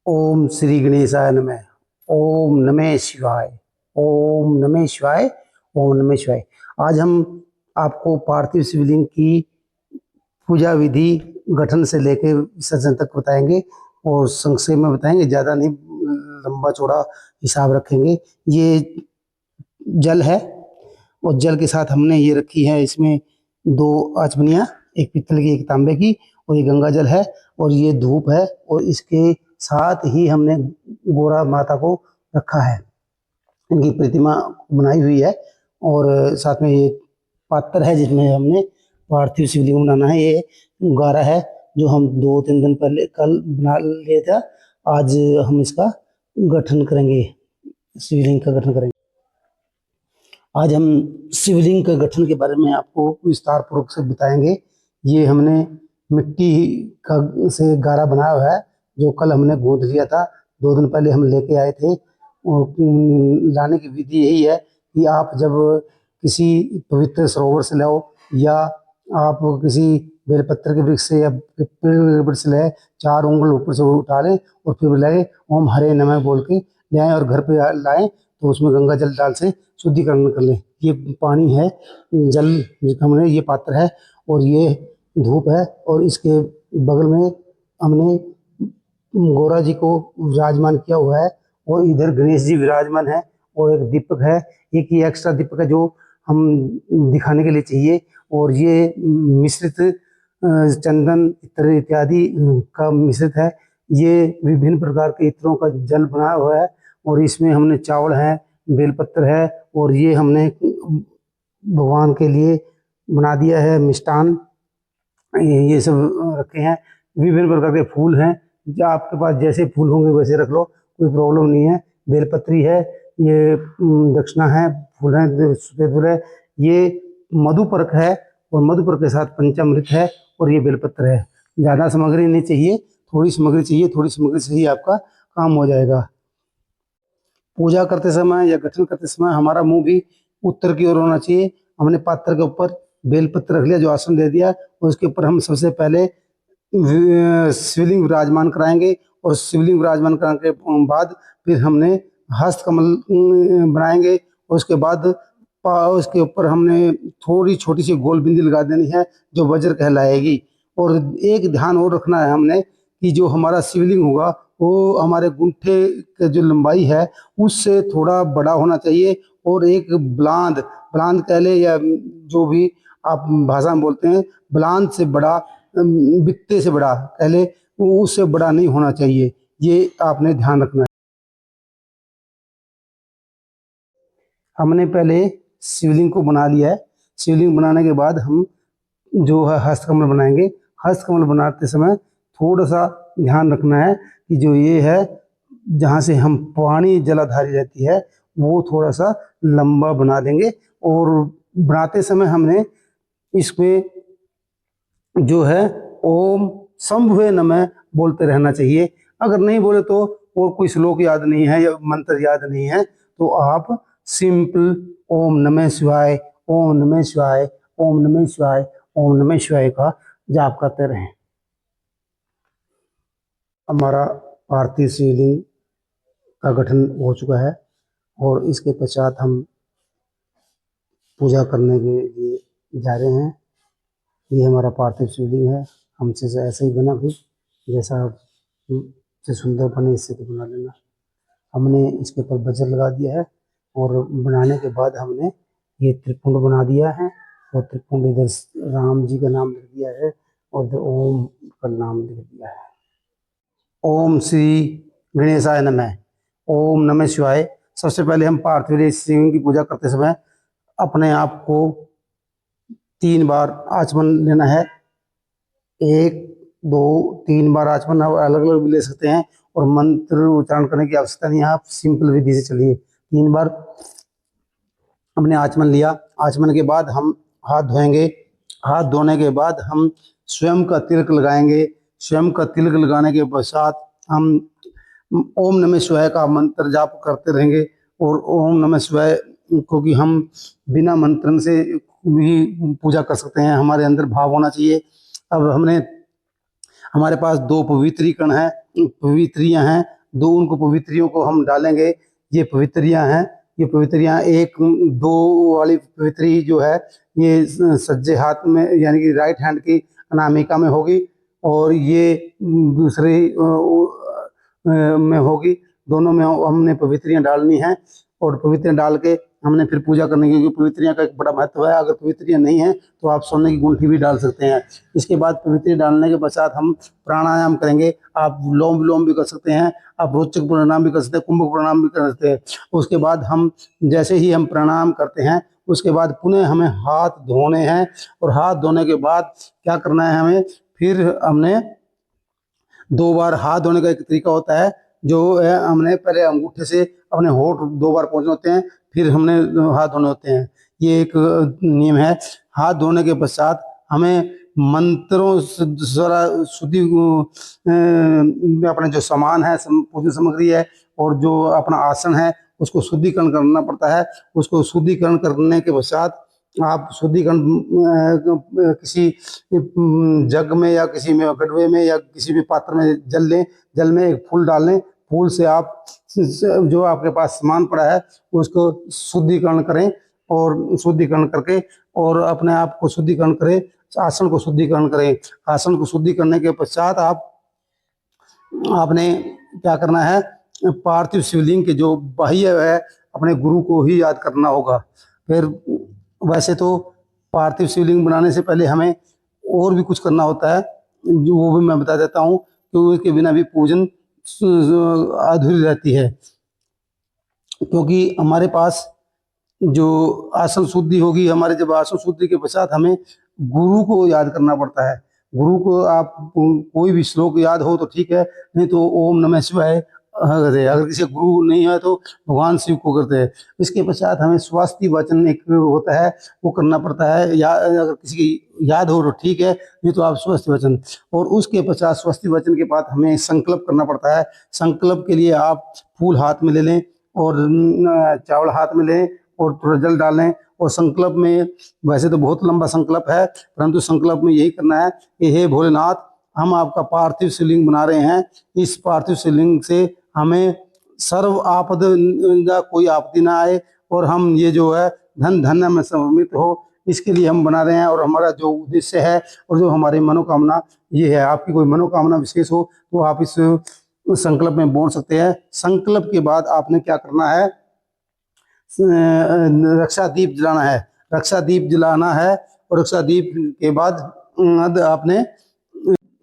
ओम श्री गणेशाय नमः। ओम नमः शिवाय। ओम नमः शिवाय। ओम नमः शिवाय। आज हम आपको पार्थिव शिवलिंग की पूजा विधि गठन से लेके विसर्जन तक बताएंगे और संक्षेप में बताएंगे, ज़्यादा नहीं, लंबा चौड़ा हिसाब रखेंगे। ये जल है और जल के साथ हमने ये रखी है, इसमें दो आचमनियाँ, एक पित्तल की एक तांबे की, और ये गंगा जल है और ये धूप है। और इसके साथ ही हमने गोरा माता को रखा है, इनकी प्रतिमा बनाई हुई है। और साथ में ये पात्र है जिसमें हमने पार्थिव शिवलिंग बनाना है। ये गारा है जो हम 2-3 दिन पहले कल बना लिया था। आज हम इसका गठन करेंगे, शिवलिंग का गठन करेंगे। आज हम शिवलिंग के गठन के बारे में आपको विस्तार पूर्वक से बताएंगे। ये हमने मिट्टी का से गारा बनाया हुआ है जो कल हमने गूंथ लिया था, 2 दिन पहले हम लेके आए थे। और लाने की विधि यही है कि आप जब किसी पवित्र सरोवर से लाओ या आप किसी बेलपत्र के वृक्ष से या पेड़ के वृक्ष से लाए, 4 उंगल ऊपर से उठा लें और फिर लाए ओम हरे नमः बोल के ले आएँ और घर पे लाएं, तो उसमें गंगा जल डाल से शुद्धिकरण कर लें। ये पानी है, जल हमने, ये पात्र है और ये धूप है। और इसके बगल में हमने गौरा जी को विराजमान किया हुआ है और इधर गणेश जी विराजमान है और एक दीपक है, एक ही एक्स्ट्रा दीपक है जो हम दिखाने के लिए चाहिए। और ये मिश्रित चंदन इत्र इत्यादि का मिश्रित है। ये विभिन्न प्रकार के इत्रों का जल बनाया हुआ है और इसमें हमने चावल है, बेलपत्र है और ये हमने भगवान के लिए बना दिया है मिष्टान, ये सब रखे हैं। विभिन्न प्रकार के फूल हैं, जो आपके पास जैसे फूल होंगे वैसे रख लो, कोई प्रॉब्लम नहीं है। बेलपत्री है, ये दक्षिणा है, फूल है, सफेद फूल है, ये मधुपर्क है और मधुपर्क के साथ पंचामृत है और ये बेलपत्र है। ज़्यादा सामग्री नहीं चाहिए, थोड़ी सामग्री चाहिए, थोड़ी सामग्री से ही आपका काम हो जाएगा। पूजा करते समय या गठन करते समय हमारा मुंह भी उत्तर की ओर होना चाहिए। हमने पात्र के ऊपर बेलपत्र रख लिया, जो आसन दे दिया, और उसके ऊपर हम सबसे पहले शिवलिंग विराजमान कराएंगे और शिवलिंग विराजमान कराने के बाद फिर हमने हस्त कमल बनाएंगे और उसके बाद उसके ऊपर हमने थोड़ी छोटी सी गोल बिंदी लगा देनी है जो वज्र कहलाएगी। और एक ध्यान और रखना है हमने कि जो हमारा शिवलिंग होगा वो हमारे गुंठे की जो लंबाई है उससे थोड़ा बड़ा होना चाहिए और एक ब्लांद ब्लांद कह ले या जो भी आप भाषा में बोलते हैं, ब्लांद से बड़ा, बित्ते से बड़ा कह ले, उससे बड़ा नहीं होना चाहिए। ये आपने ध्यान रखना है। हमने पहले शिवलिंग को बना लिया है। शिवलिंग बनाने के बाद हम जो है हस्तकमल बनाएंगे। हस्तकमल बनाते समय थोड़ा सा ध्यान रखना है कि जो ये है जहाँ से हम पानी जलाधारी रहती है वो थोड़ा सा लंबा बना देंगे। और बनाते समय हमने इसमें जो है ओम शंभुवे नमः बोलते रहना चाहिए। अगर नहीं बोले तो और कोई श्लोक याद नहीं है या मंत्र याद नहीं है तो आप सिंपल ओम नमः शिवाय, ओम नमः शिवाय, ओम नमः शिवाय, ओम नमः शिवाय का जाप करते रहें। हमारा पार्थिव शिवलिंग का गठन हो चुका है और इसके पश्चात हम पूजा करने के लिए जा रहे हैं। ये हमारा पार्थिव शिवलिंग है, हमसे ऐसे ही बना भी, जैसा से सुंदर बने इससे तो बना लेना। हमने इसके ऊपर वज्र लगा दिया है और बनाने के बाद हमने ये त्रिपुंड बना दिया है और त्रिपुंड इधर राम जी का नाम लिख दिया है और इधर ओम का नाम लिख दिया है। ओम श्री गणेशाय नमः। ओम नमः शिवाय। सबसे पहले हम पार्थिव शिवलिंग की पूजा करते समय अपने आप को 3 बार आचमन लेना है। 1, 2, 3 बार आचमन अलग अलग भी ले सकते हैं और मंत्र उच्चारण करने की आवश्यकता नहीं है, आप सिंपल विधि से चलिए। 3 बार हमने आचमन लिया। आचमन के बाद हम हाथ धोएंगे। हाथ धोने के बाद हम स्वयं का तिलक लगाएंगे। स्वयं का तिलक लगाने के पश्चात हम ओम नमः शिवाय का मंत्र जाप करते रहेंगे। और ओम नमः शिवाय क्योंकि हम बिना मंत्र से भी पूजा कर सकते हैं, हमारे अंदर भाव होना चाहिए। अब हमारे पास 2 पवित्रीकरण है, पवित्रियाँ हैं, दो उनको पवित्रियों को हम डालेंगे। ये पवित्रियां हैं, ये पवित्रियां एक दो वाली पवित्री जो है ये सज्जे हाथ में यानी कि राइट हैंड की अनामिका में होगी, और ये दूसरी में होगी। दोनों में हमने पवित्रियां डालनी है, और पवित्रियां डाल के हमने फिर पूजा करनी है, क्योंकि पवित्रियां का एक बड़ा महत्व है। अगर पवित्रियां नहीं है तो आप सोने की गुंठी भी डाल सकते हैं। इसके बाद पवित्रियां डालने के पश्चात हम प्राणायाम करेंगे। आप लोम विलोम भी कर सकते हैं, आप रोचक प्राणायाम भी कर सकते हैं, कुंभक प्राणायाम भी कर सकते हैं। उसके बाद हम जैसे ही हम प्राणायाम करते हैं उसके बाद पुनः हमें हाथ धोने हैं, और हाथ धोने के बाद क्या करना है हमें, फिर हमने 2 बार हाथ धोने का एक तरीका होता है, जो है हमने पहले अंगूठे से अपने होंठ 2 बार पोंछने होते हैं, फिर हमने हाथ धोने होते हैं। ये एक नियम है। हाथ धोने के पश्चात हमें मंत्रों से शुद्धि अपने जो सामान है, पूजन सामग्री है, और जो अपना आसन है उसको शुद्धिकरण करना पड़ता है। उसको शुद्धिकरण करने के पश्चात आप शुद्धिकरण किसी जग में या किसी में गड़वे में या किसी भी पात्र में जल लें, जल में एक फूल डाल लें, फूल से आप जो आपके पास सामान पड़ा है उसको शुद्धिकरण करें, और शुद्धिकरण करके और अपने आप को शुद्धिकरण करें, आसन को शुद्धिकरण करें। आसन को शुद्धि करने के पश्चात आपने क्या करना है, पार्थिव शिवलिंग के जो बाह्य है अपने गुरु को ही याद करना होगा। फिर वैसे तो पार्थिव शिवलिंग बनाने से पहले हमें और भी कुछ करना होता है, जो वो भी मैं बता देता हूँ, क्योंकि उसके बिना भी पूजन अधूरी रहती है। क्योंकि हमारे पास जो आसन शुद्धि होगी, हमारे जब आसन शुद्धि के पश्चात हमें गुरु को याद करना पड़ता है। गुरु को आप कोई भी श्लोक याद हो तो ठीक है, नहीं तो ओम नमः शिवाय करते हैं। अगर किसी गुरु नहीं है तो भगवान शिव को करते हैं। इसके पश्चात हमें स्वास्थ्य वचन एक होता है, वो करना पड़ता है। या अगर किसी की याद हो तो ठीक है, नहीं तो आप स्वास्थ्य वचन। और उसके पश्चात स्वास्थ्य वचन के बाद हमें संकल्प करना पड़ता है। संकल्प के लिए आप फूल हाथ में ले लें और चावल हाथ में लें और थोड़ा जल डालें, और संकल्प में वैसे तो बहुत लंबा संकल्प है, परंतु संकल्प में यही करना है कि हे भोलेनाथ, हम आपका पार्थिव शिवलिंग बना रहे हैं। इस पार्थिव शिवलिंग से हमें सर्व आपद कोई आपत्ति ना आए, और हम ये जो है धन धन्य में समृद्ध हो, इसके लिए हम बना रहे हैं। और हमारा जो उद्देश्य है और जो हमारी मनोकामना ये है, आपकी कोई मनोकामना विशेष हो तो आप इस संकल्प में बोल सकते हैं। संकल्प के बाद आपने क्या करना है, रक्षा दीप जलाना है। रक्षा दीप जलाना है, और रक्षा दीप के बाद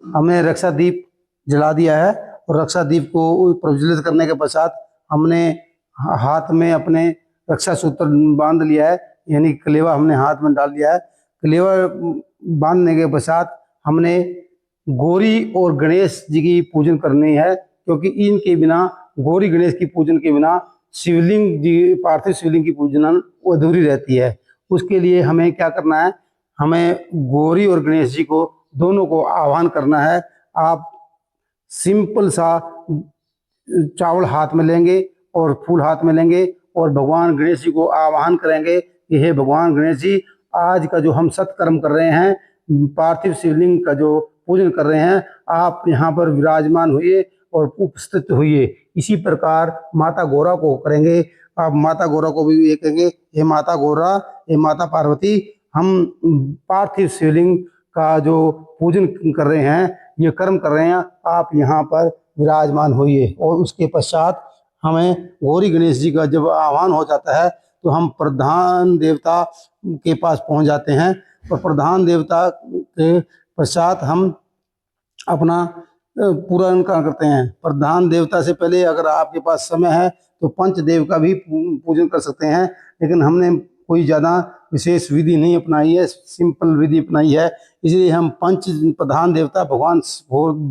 हमने रक्षा दीप जला दिया है, और रक्षा दीप को प्रज्वलित करने के पश्चात हमने हाथ में अपने रक्षा सूत्र बांध लिया है, यानी कलेवा हमने हाथ में डाल लिया है। कलेवा बांधने के पश्चात हमने गौरी और गणेश जी की पूजन करनी है, क्योंकि इनके बिना, गौरी गणेश की पूजन के बिना शिवलिंग जी, पार्थिव शिवलिंग की पूजना अधूरी रहती है। उसके लिए हमें क्या करना है, हमें गौरी और गणेश जी को दोनों को आह्वान करना है। आप सिंपल सा चावल हाथ में लेंगे और फूल हाथ में लेंगे, और भगवान गणेश जी को आह्वान करेंगे कि हे भगवान गणेश जी, आज का जो हम सत्कर्म कर रहे हैं, पार्थिव शिवलिंग का जो पूजन कर रहे हैं, आप यहाँ पर विराजमान हुए और उपस्थित हुए। इसी प्रकार माता गौरा को करेंगे। आप माता गौरा को भी ये कहेंगे, हे माता गौरा, हे माता पार्वती, हम पार्थिव शिवलिंग का जो पूजन कर रहे हैं, ये कर्म कर रहे हैं, आप यहाँ पर विराजमान होइए। और उसके पश्चात हमें गौरी गणेश जी का जब आह्वान हो जाता है तो हम प्रधान देवता के पास पहुँच जाते हैं, और प्रधान देवता के पश्चात हम अपना पूरा इनका करते हैं। प्रधान देवता से पहले अगर आपके पास समय है तो पंचदेव का भी पूजन कर सकते हैं, लेकिन हमने कोई ज़्यादा विशेष विधि नहीं अपनाई है, सिंपल विधि अपनाई है। इसलिए हम पंच प्रधान देवता भगवान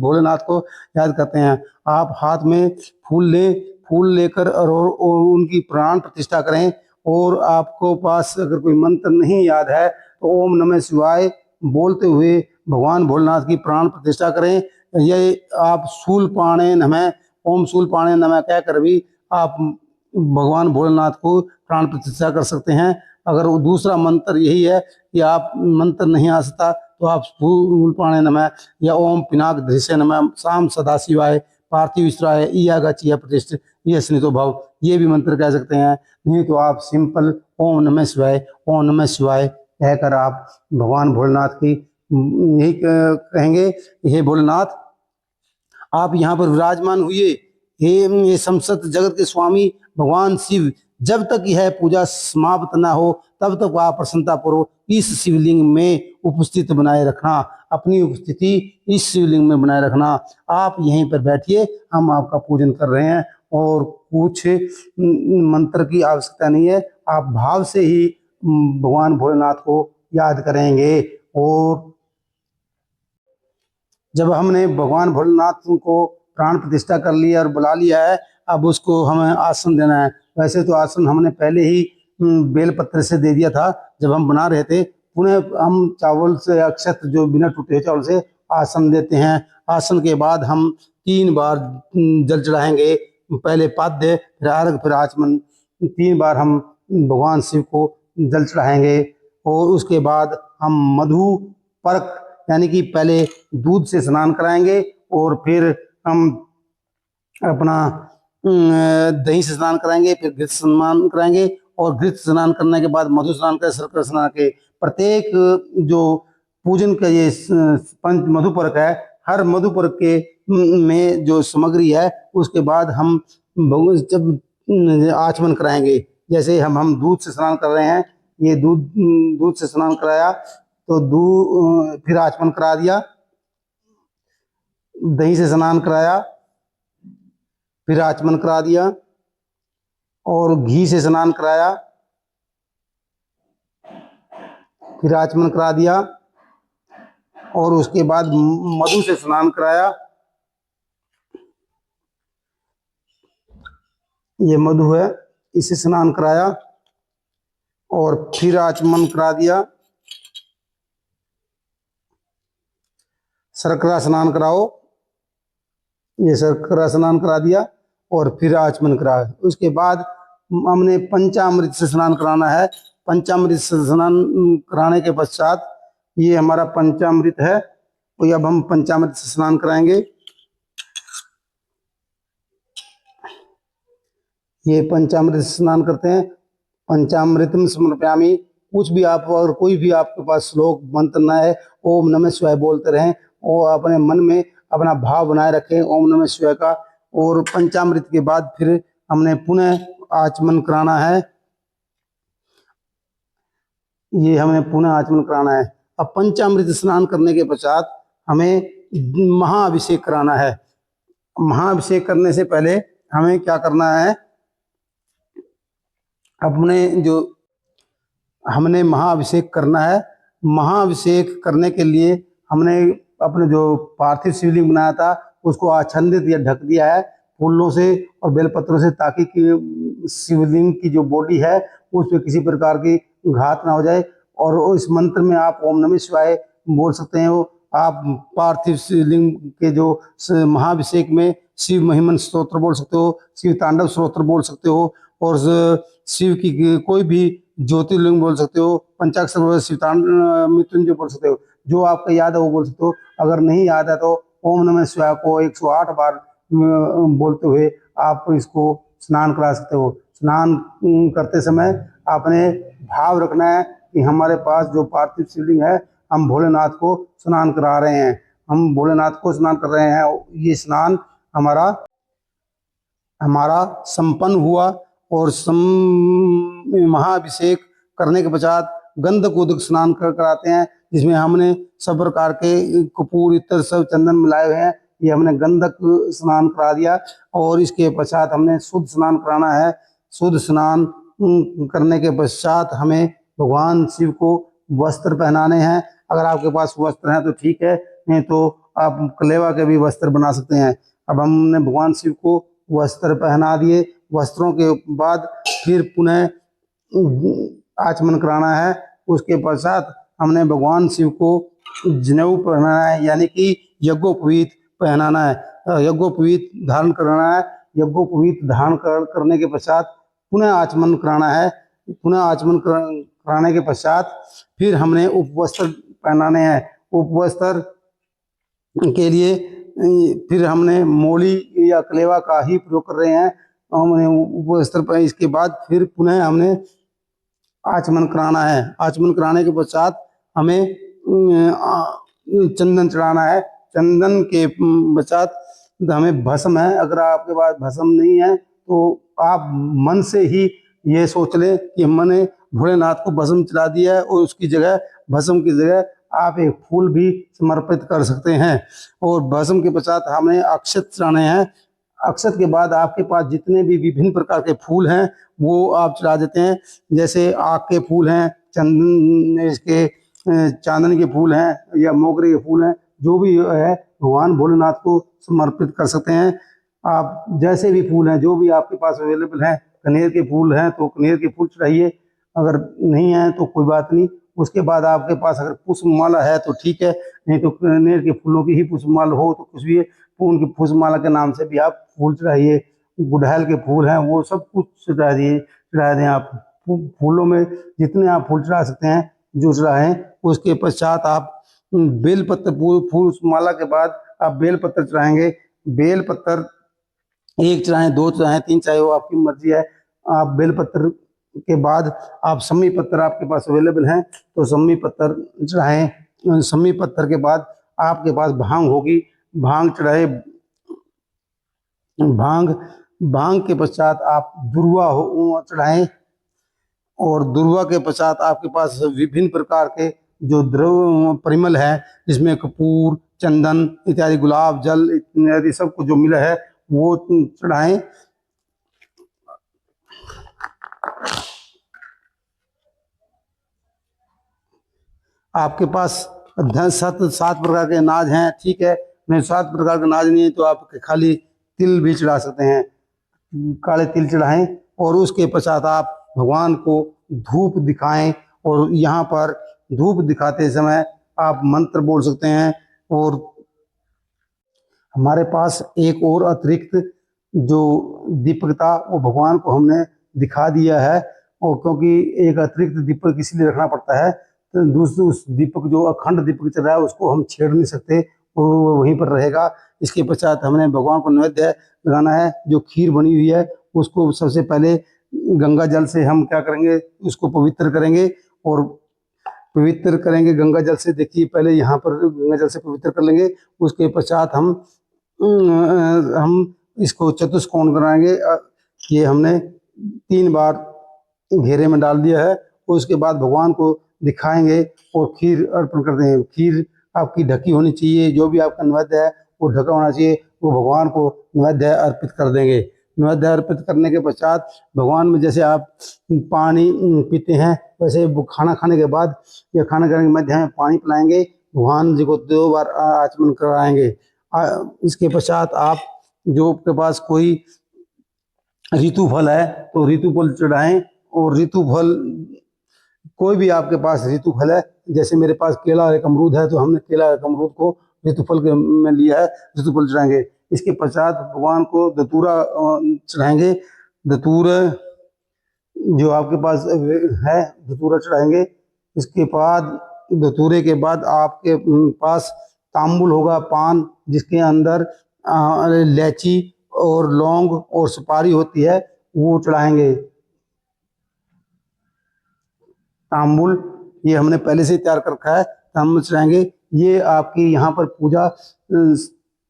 भोलेनाथ को याद करते हैं। आप हाथ में फूल लें, फूल लेकर और उनकी प्राण प्रतिष्ठा करें। और आपको पास अगर कोई मंत्र नहीं याद है तो ओम नमः शिवाय बोलते हुए भगवान भोलेनाथ की प्राण प्रतिष्ठा करें। ये आप शूलपाणे नमः, ओम शूलपाणे नमः कहकर भी आप भगवान भोलेनाथ को प्राण प्रतिष्ठा कर सकते हैं। अगर वो दूसरा मंत्र यही है कि आप मंत्र नहीं आ सकता तो आप शूलपाणे नमः या ओम पिनाक धृष्य नमः, शाम सदाशिवाय पार्थिव ईश्वराय ईयागाचिया प्रतिष्ठ ये स्नितो भव, ये भी मंत्र कह सकते हैं। नहीं तो आप सिंपल ओम नमः शिवाय, ओम नमः शिवाय कहकर आप भगवान भोलेनाथ की यही कहेंगे, हे भोलेनाथ आप यहाँ पर विराजमान हुए, हे समस्त जगत के स्वामी भगवान शिव, जब तक यह पूजा समाप्त ना हो तब तक आप प्रसन्नता पूर्वक इस शिवलिंग में उपस्थित बनाए रखना, अपनी उपस्थिति इस शिवलिंग में बनाए रखना। आप यहीं पर बैठिए, हम आपका पूजन कर रहे हैं और कुछ मंत्र की आवश्यकता नहीं है, आप भाव से ही भगवान भोलेनाथ को याद करेंगे। और जब हमने भगवान भोलेनाथ को प्राण प्रतिष्ठा कर लिया और बुला लिया है, अब उसको हमें आसन देना है। वैसे तो आसन हमने पहले ही बेलपत्र से दे दिया था जब हम बना रहे थे, पुनः हम चावल से अक्षत जो बिना टूटे चावल से आसन देते हैं। आसन के बाद हम 3 बार जल चढ़ाएंगे, पहले पाद्य फिर अर्घ फिर आचमन, 3 बार हम भगवान शिव को जल चढ़ाएंगे। और उसके बाद हम मधु पर्क यानी कि पहले दूध से स्नान कराएंगे और फिर हम अपना दही से स्नान कराएंगे, फिर घृत स्नान कराएंगे और घृत स्नान करने के बाद मधु स्नान करें, शर्करा स्नान के प्रत्येक जो पूजन का ये पंच मधुपर्क है, हर मधुपर्क के में जो सामग्री है उसके बाद हम जब आचमन कराएंगे। जैसे हम दूध से स्नान कर रहे हैं, ये दूध से स्नान कराया तो फिर आचमन करा दिया, दही से स्नान कराया फिर आचमन करा दिया और घी से स्नान कराया फिर आचमन करा दिया और उसके बाद मधु से स्नान कराया, ये मधु है इसे स्नान कराया और फिर आचमन करा दिया। शर्करा स्नान कराओ, ये शर्करा स्नान करा दिया और फिर आचमन कराया। उसके बाद हमने पंचामृत से स्नान कराना है। पंचामृत से स्नान कराने के पश्चात ये हमारा पंचामृत है, तो अब हम पंचामृत से स्नान कराएंगे। ये पंचामृत से स्नान करते हैं। पंचामृतम समर्पयामि, कुछ भी आप अगर कोई भी आपके पास श्लोक मंत्र ना है, ओम नमः शिवाय बोलते रहें और अपने मन में अपना भाव बनाए रखें ओम नमः शिवाय का। और पंचामृत के बाद फिर हमने पुनः आचमन कराना है, ये हमें पुनः आचमन कराना है। अब पंचामृत स्नान करने के पश्चात हमें महाअभिषेक कराना है। महाअभिषेक करने से पहले हमें क्या करना है, हमने महाअभिषेक करना है। महाअभिषेक करने के लिए हमने अपने जो पार्थिव शिवलिंग बनाया था उसको आच्छादित या ढक दिया है फूलों से और बेलपत्रों से, ताकि शिवलिंग की जो बॉडी है उस पर किसी प्रकार की घात ना हो जाए। और इस मंत्र में आप ओम नमः शिवाय बोल सकते हैं। आप पार्थिव शिवलिंग के जो महाअभिषेक में शिव महिमन स्तोत्र बोल सकते हो, शिव तांडव स्तोत्र बोल सकते हो और शिव की कोई भी ज्योतिर्लिंग बोल सकते हो, पंचाक्षर शिव मृत्युंजय बोल सकते हो, जो आपको याद है वो बोल सकते हो। अगर नहीं याद है तो ओम नमः शिवाय को 108 बार बोलते हुए आप इसको स्नान करा सकते हो। स्नान करते समय आपने भाव रखना है कि हमारे पास जो पार्थिव शिवलिंग है हम भोलेनाथ को स्नान करा रहे हैं, हम भोलेनाथ को स्नान कर रहे हैं। ये स्नान हमारा संपन्न हुआ और महाअभिषेक करने के पश्चात गंधक उदक स्नान कराते हैं, जिसमें हमने सब प्रकार के कपूर इत्र सब चंदन मिलाए हुए हैं, ये हमने गंधक स्नान करा दिया। और इसके पश्चात हमने शुद्ध स्नान कराना है। शुद्ध स्नान करने के पश्चात हमें भगवान शिव को वस्त्र पहनाने हैं। अगर आपके पास वस्त्र हैं तो ठीक है, नहीं तो आप कलेवा के भी वस्त्र बना सकते हैं। अब हमने भगवान शिव को वस्त्र पहना दिए, वस्त्रों के बाद फिर पुनः आचमन कराना है। उसके पश्चात हमने भगवान शिव को जनेऊ पहनाना है, यानी कि यज्ञोपवीत पहनाना है, यज्ञोपवीत धारण कराना है। यज्ञोपवीत धारण करने के पश्चात पुनः आचमन कराना है। पुनः आचमन कराने के पश्चात फिर हमने उपवस्त्र पहनाने हैं। उपवस्त्र के लिए फिर हमने मोली या कलेवा का ही प्रयोग कर रहे हैं। हमने ऊपर स्तर पर इसके बाद फिर पुनः हमने आचमन कराना है। आचमन कराने के पश्चात हमें चंदन चढ़ाना है। चंदन के पश्चात हमें भस्म है। अगर आपके पास भस्म नहीं है तो आप मन से ही ये सोच लें कि मैंने भोलेनाथ को भस्म चढ़ा दिया है, और उसकी जगह, भस्म की जगह आप एक फूल भी समर्पित कर सकते हैं। और भस्म के पश्चात हमें अक्षत चढ़ाने हैं। अक्षत के बाद आपके पास जितने भी विभिन्न प्रकार के फूल हैं वो आप चढ़ा देते हैं। जैसे आक के फूल हैं, चंदन इसके चांदन के फूल हैं या मोगरे के फूल हैं, जो भी है भगवान भोलेनाथ को समर्पित कर सकते हैं। आप जैसे भी फूल हैं, जो भी आपके पास अवेलेबल हैं, कनेर के फूल हैं तो कनेर के फूल चढ़ाइए, अगर नहीं है तो कोई बात नहीं। उसके बाद आपके पास अगर पुष्पमाला है तो ठीक है, नहीं तो कनेर के फूलों की ही पुष्पमाला हो तो कुछ भी है, उनकी पुष्पमाला के नाम से भी आप फूल चढ़ाइए। गुड़हल के फूल हैं वो सब कुछ चढ़ा दें आप। फूलों में जितने आप फूल चढ़ा सकते हैं जो चढ़ाएं। उसके पश्चात आप बेलपत्र, फूल माला के बाद आप बेलपत्र चढ़ाएंगे। बेलपत्र एक चढ़ाएं, दो चढ़ाएं, तीन चाहे, वो आपकी मर्जी है। आप बेलपत्र के बाद आप सम्मी पत्थर आपके पास अवेलेबल हैं तो सम्मी पत्थर चढ़ाएं। सम्मी पत्थर के बाद आपके पास भांग होगी, भांग चढ़ाए। भांग के पश्चात आप दुर्वा चढ़ाएं। और दुर्वा के पश्चात आपके पास विभिन्न प्रकार के जो द्रव्य परिमल है, जिसमें कपूर, चंदन इत्यादि, गुलाब जल इत्यादि सब कुछ जो मिला है वो चढ़ाएं। आपके पास 7 प्रकार के अनाज हैं, ठीक है। नहीं 7 प्रकार के अनाज नहीं है तो आप खाली तिल भी चढ़ा सकते हैं, काले तिल चढ़ाएं। और उसके पश्चात आप भगवान को धूप दिखाएं। और यहाँ पर धूप दिखाते समय आप मंत्र बोल सकते हैं। और हमारे पास एक और अतिरिक्त जो दीपक था वो भगवान को हमने दिखा दिया है। और क्योंकि एक अतिरिक्त दीपक इसलिए रखना पड़ता है तो दूसरे उस दीपक जो अखंड दीपक चल रहा है उसको हम छेड़ नहीं सकते, वो वहीं पर रहेगा। इसके पश्चात हमने भगवान को नैवेद्य लगाना है। जो खीर बनी हुई है उसको सबसे पहले गंगा जल से हम क्या करेंगे, उसको पवित्र करेंगे। और पवित्र करेंगे गंगा जल से, देखिए पहले यहाँ पर गंगा जल से पवित्र कर लेंगे। उसके पश्चात हम इसको चतुष्कोण कराएंगे। ये हमने 3 बार घेरे में डाल दिया है। उसके बाद भगवान को दिखाएंगे और खीर अर्पण कर देंगे। खीर आपकी ढकी होनी चाहिए, जो भी आपका नैवेद्य है वो ढका होना चाहिए, वो भगवान को नैवेद्य अर्पित कर देंगे। नैवेद्य अर्पित करने के पश्चात भगवान में, जैसे आप पानी पीते हैं वैसे खाना खाने के बाद या खाना खाने के मध्य में पानी पिलाएंगे। भगवान जी को 2 बार आचमन कराएंगे। इसके पश्चात आप जो आपके पास कोई ऋतु फल है तो ऋतु फल चढ़ाएं। और ऋतु फल कोई भी आपके पास ऋतु फल है, जैसे मेरे पास केला एक अमरूद है तो हमने केला एक अमरूद को ऋतु फल में लिया है, ऋतु फल चढ़ाएंगे। इसके पश्चात भगवान को धतूरा चढ़ाएंगे। धतूरा जो आपके पास है धतूरा चढ़ाएंगे। इसके बाद धतूरे के बाद आपके पास तांबुल होगा, पान, जिसके अंदर इलायची और लौंग और सुपारी होती है, वो चढ़ाएंगे। तांबुल ये हमने पहले से तैयार कर रखा है, तांबुल चढ़ाएंगे। ये आपकी यहाँ पर पूजा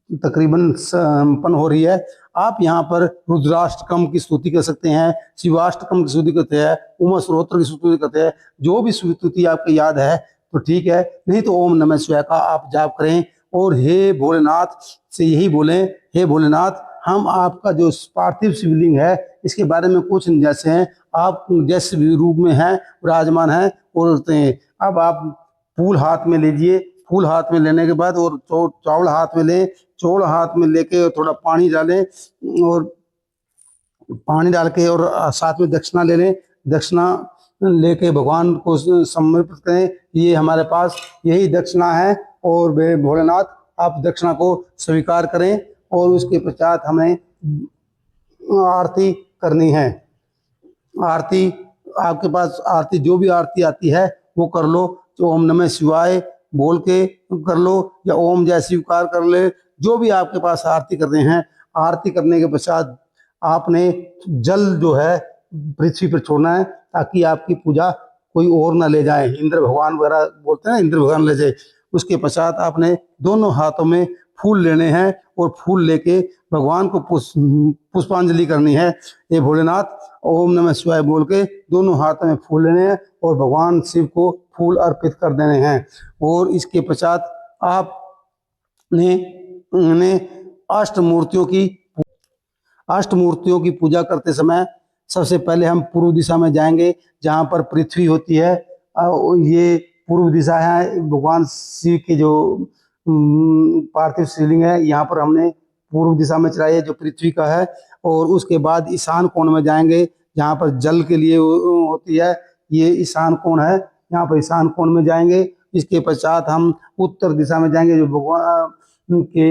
तकरीबन संपन्न हो रही है। आप यहाँ पर रुद्राष्टकम की स्तुति कर सकते हैं, शिवाष्टकम की स्तुति करते हैं, उमा स्त्रोत्र की स्तुति करते हैं। जो भी स्तुति आपको याद है तो ठीक है, नहीं तो ओम नमः शिवाय का आप जाप करें। और हे भोलेनाथ से यही बोलें, हे भोलेनाथ हम आपका जो पार्थिव शिवलिंग है इसके बारे में कुछ नहीं, जैसे हैं आप जैसे रूप में हैं विराजमान हैं और अब आप फूल हाथ में लीजिए। फूल हाथ में लेने के बाद और चावल हाथ में लें। चावल हाथ में लेके थोड़ा पानी डालें और पानी डाल के और साथ में दक्षिणा ले लें। दक्षिणा लेके भगवान को समर्पित करें, ये हमारे पास यही दक्षिणा है। और भोलेनाथ आप दक्षिणा को स्वीकार करें। और उसके पश्चात हमें आरती करनी है। आरती आपके पास आरती जो भी आरती आती है वो कर लो। तो ओम नमः शिवाय बोल के कर लो या ओम जय स्वीकार कर ले, जो भी आपके पास आरती कर रहे हैं, आरती करने के पश्चात आपने जल जो है पृथ्वी पर छोड़ना है, ताकि आपकी पूजा कोई और ना ले जाए, इंद्र भगवान वगैरह बोलते हैं, इंद्र भगवान ले जाए। उसके पश्चात आपने दोनों हाथों में फूल लेने हैं और फूल लेके भगवान को पुष्पांजलि करनी है। हे भोलेनाथ, ओम नमः शिवाय बोल के दोनों हाथों में फूल लेने हैं और भगवान शिव को फूल अर्पित कर देने हैं। और इसके पश्चात आपने अष्टमूर्तियों की पूजा करते समय सबसे पहले हम पूर्व दिशा में जाएंगे, जहाँ पर पृथ्वी होती है। ये पूर्व दिशा है भगवान शिव की जो पार्थिव शिवलिंग है, यहाँ पर हमने पूर्व दिशा में चढ़ाई है जो पृथ्वी का है। और उसके बाद ईशान कोण में जाएंगे, जहाँ पर जल के लिए होती है, ये ईशान कोण है, यहाँ पर ईशान कोण में जाएंगे। इसके पश्चात हम उत्तर दिशा में जाएंगे, जो भगवान के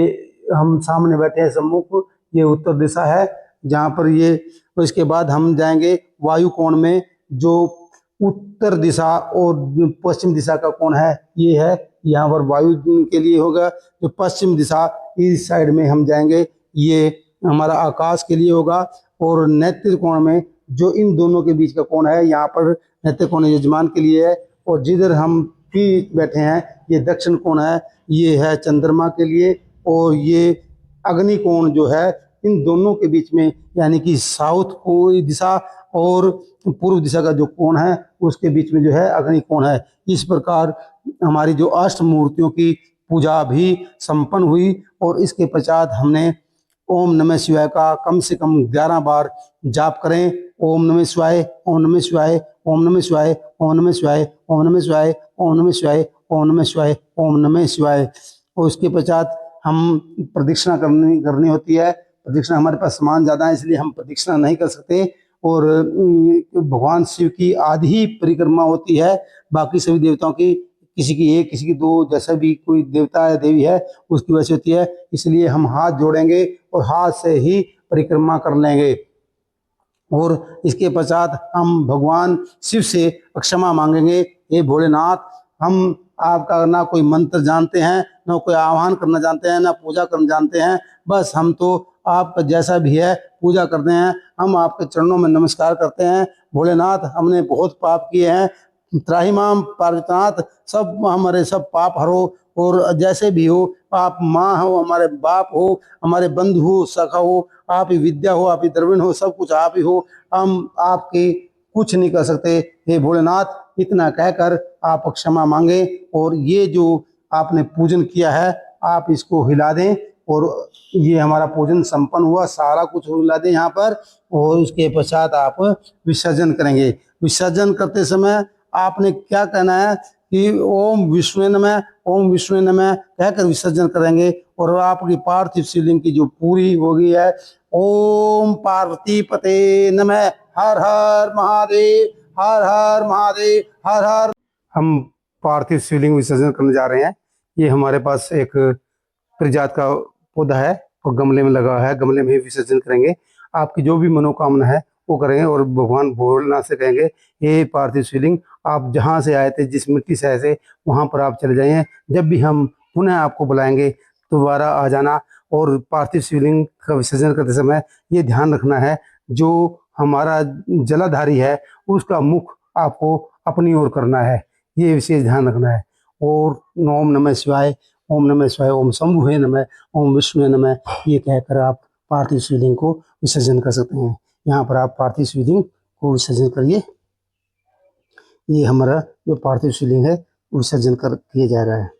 हम सामने बैठे हैं सम्मुख, ये उत्तर दिशा है जहाँ पर ये। इसके बाद हम जाएंगे वायु कोण में, जो उत्तर दिशा और पश्चिम दिशा का कोण है, ये है, यहाँ पर वायु के लिए होगा। जो पश्चिम दिशा इस साइड में हम जाएंगे, ये हमारा आकाश के लिए होगा। और नेत्र कोण में, जो इन दोनों के बीच का कोण है, यहाँ पर नेत्र कोण यजमान के लिए है। और जिधर हम भी बैठे हैं, ये दक्षिण कोण है, ये है चंद्रमा के लिए। और ये अग्नि कोण जो है, इन दोनों के बीच में, यानी कि साउथ को दिशा और पूर्व दिशा का जो कोण है, उसके बीच में जो है अग्नि कोण है। इस प्रकार हमारी जो अष्ट मूर्तियों की पूजा भी संपन्न हुई। और इसके पश्चात हमने ओम नमः शिवाय का कम से कम 11 बार जाप करें। ओम नमः शिवाय, ओम नमः शिवाय, ओम नमः शिवाय, ओम नमः शिवाय, ओम नमः शिवाय, ओम नमः शिवाय, ओम नमः शिवाय, ओम नमः शिवाय। और उसके पश्चात हम प्रदक्षिणा करनी होती है। प्रदक्षिणा, हमारे पास सामान ज़्यादा है इसलिए हम प्रदक्षिणा नहीं कर सकते। और भगवान शिव की आधी ही परिक्रमा होती है, बाकी सभी देवताओं की किसी की एक, किसी की दो, जैसा भी कोई देवता या देवी है उसकी वजह से होती है। इसलिए हम हाथ जोड़ेंगे और हाथ से ही परिक्रमा कर लेंगे। और इसके पश्चात हम भगवान शिव से क्षमा मांगेंगे। हे भोलेनाथ, हम आपका ना कोई मंत्र जानते हैं, ना कोई आह्वान करना जानते हैं, ना पूजा करना जानते हैं। बस हम तो आपका जैसा भी है पूजा करते हैं। हम आपके चरणों में नमस्कार करते हैं। भोलेनाथ, हमने बहुत पाप किए हैं, त्राहिमाम पार्वतीनाथ, सब हमारे सब पाप हरो। और जैसे भी हो, आप माँ हो, हमारे बाप हो, हमारे बंधु हो, सखा हो, आप ही विद्या हो, आप ही द्रविण हो, सब कुछ आप ही हो। हम आपके कुछ नहीं कर सकते। हे भोलेनाथ, इतना कहकर आप क्षमा मांगे। और ये जो आपने पूजन किया है, आप इसको हिला दें। और ये हमारा पूजन संपन्न हुआ, सारा कुछ हिला दें यहाँ पर। और उसके पश्चात आप विसर्जन करेंगे। विसर्जन करते समय आपने क्या कहना है कि ओम विष्णु नमः, ओम विष्णु नमः कहकर विसर्जन करेंगे। और आपकी पार्थिव शिवलिंग की जो पूरी हो गई है, ओम पार्थिपते नमः, हर हर महादेव, हर हर महादेव, हर हर। हम पार्थिव शिवलिंग विसर्जन करने जा रहे हैं। ये हमारे पास एक प्रजात का पौधा है और गमले में लगा है, गमले में ही विसर्जन करेंगे। आपकी जो भी मनोकामना है वो करेंगे। और भगवान भोलेनाथ से कहेंगे, हे पार्थिव शिवलिंग, आप जहाँ से आए थे, जिस मिट्टी से आए थे, वहाँ पर आप चले जाइए। जब भी हम पुनः आपको बुलाएंगे दोबारा आ जाना। और पार्थिव शिवलिंग का विसर्जन करते समय ये ध्यान रखना है, जो हमारा जलाधारी है उसका मुख आपको अपनी ओर करना है, ये विशेष ध्यान रखना है। और ओम नमः शिवाय, ओम नमः शिवाय, ओम शंभुवे नमः, ओम विष्णु नमः, ये कहकर आप पार्थिव शिवलिंग को विसर्जन कर सकते हैं। यहाँ पर आप पार्थिव शिवलिंग को विसर्जन करिए। ये हमारा जो पार्थिव शिवलिंग है विसर्जन कर किया जा रहा है।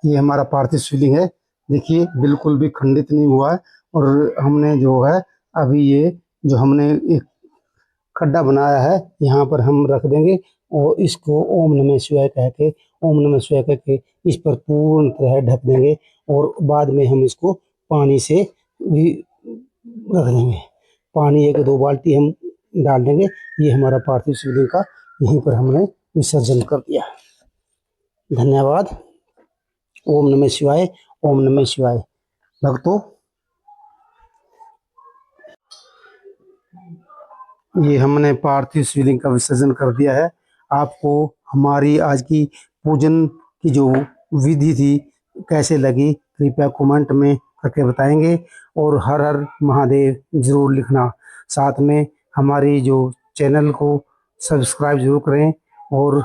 ये हमारा पार्थिव शिवलिंग है, देखिए बिल्कुल भी खंडित नहीं हुआ है। और हमने जो है अभी ये जो हमने एक खड्डा बनाया है, यहाँ पर हम रख देंगे। और इसको ओम नमः शिवाय कह के, ओम नमः शिवाय कह के इस पर पूर्ण तरह ढक देंगे। और बाद में हम इसको पानी से भी रख देंगे। पानी 1-2 बाल्टी हम डाल देंगे। ये हमारा पार्थिव शिवलिंग का यहीं पर हमने विसर्जन कर दिया। धन्यवाद। ओम नमः शिवाय, ओम नमः शिवाय। भक्तों, ये हमने पार्थिव शिवलिंग का विसर्जन कर दिया है। आपको हमारी आज की पूजन की जो विधि थी कैसे लगी, कृपया कमेंट में करके बताएंगे, और हर हर महादेव जरूर लिखना। साथ में हमारी जो चैनल को सब्सक्राइब जरूर करें और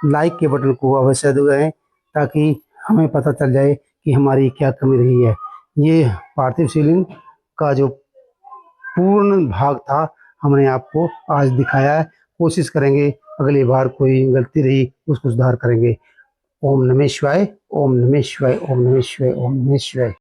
लाइक के बटन को अवश्य दबाएं, ताकि हमें पता चल जाए कि हमारी क्या कमी रही है। ये पार्थिव शिवलिंग का जो पूर्ण भाग था हमने आपको आज दिखाया है। कोशिश करेंगे अगली बार कोई गलती रही उसको सुधार करेंगे। ओम नमः शिवाय, ओम नमः शिवाय, ओम नमः शिवाय, ओम नमः शिवाय।